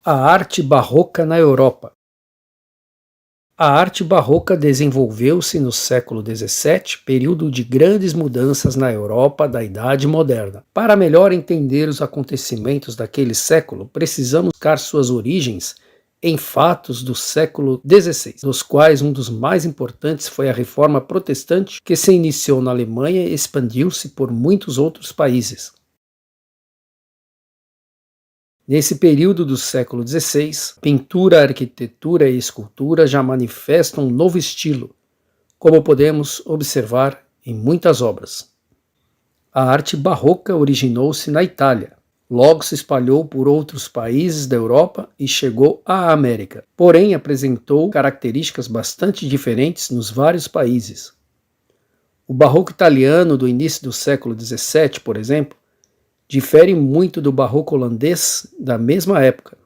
A arte barroca na Europa. A arte barroca desenvolveu-se no século XVII, período de grandes mudanças na Europa da Idade Moderna. Para melhor entender os acontecimentos daquele século, precisamos buscar suas origens em fatos do século XVI, dos quais um dos mais importantes foi a Reforma Protestante, que se iniciou na Alemanha e expandiu-se por muitos outros países. Nesse período do século XVI, pintura, arquitetura e escultura já manifestam um novo estilo, como podemos observar em muitas obras. A arte barroca originou-se na Itália, logo se espalhou por outros países da Europa e chegou à América, porém apresentou características bastante diferentes nos vários países. O barroco italiano do início do século XVII, por exemplo, difere muito do barroco holandês da mesma época.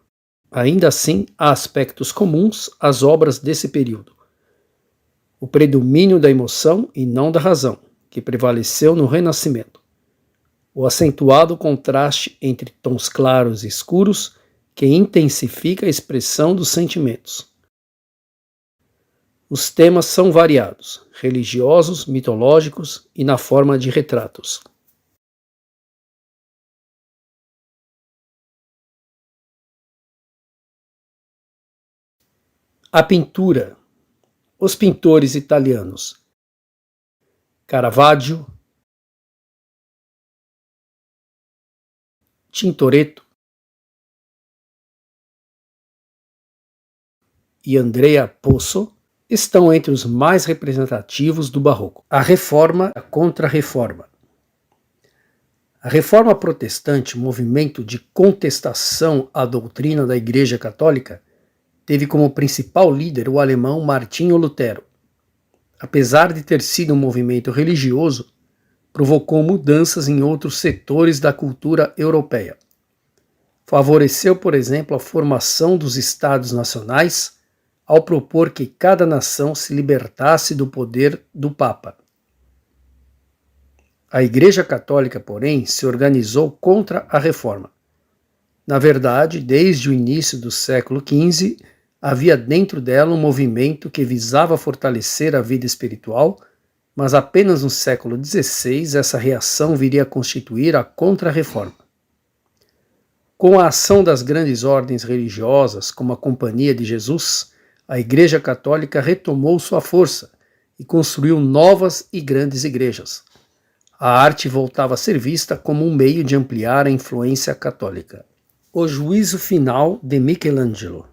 Ainda assim, há aspectos comuns às obras desse período. O predomínio da emoção e não da razão, que prevaleceu no Renascimento. O acentuado contraste entre tons claros e escuros, que intensifica a expressão dos sentimentos. Os temas são variados, religiosos, mitológicos e na forma de retratos. A pintura. Os pintores italianos Caravaggio, Tintoretto e Andrea Pozzo estão entre os mais representativos do barroco. A Reforma e a Contra-Reforma. A Reforma Protestante, movimento de contestação à doutrina da Igreja Católica, teve como principal líder o alemão Martinho Lutero. Apesar de ter sido um movimento religioso, provocou mudanças em outros setores da cultura europeia. Favoreceu, por exemplo, a formação dos Estados nacionais, ao propor que cada nação se libertasse do poder do Papa. A Igreja Católica, porém, se organizou contra a Reforma. Na verdade, desde o início do século XV, havia dentro dela um movimento que visava fortalecer a vida espiritual, mas apenas no século XVI essa reação viria a constituir a Contra-Reforma. Com a ação das grandes ordens religiosas, como a Companhia de Jesus, a Igreja Católica retomou sua força e construiu novas e grandes igrejas. A arte voltava a ser vista como um meio de ampliar a influência católica. O juízo final de Michelangelo.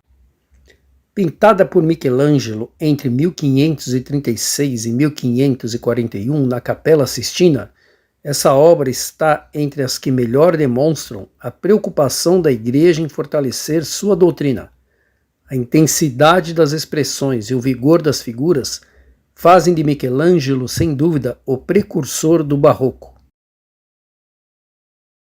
Pintada por Michelangelo entre 1536 e 1541 na Capela Sistina, essa obra está entre as que melhor demonstram a preocupação da Igreja em fortalecer sua doutrina. A intensidade das expressões e o vigor das figuras fazem de Michelangelo, sem dúvida, o precursor do barroco.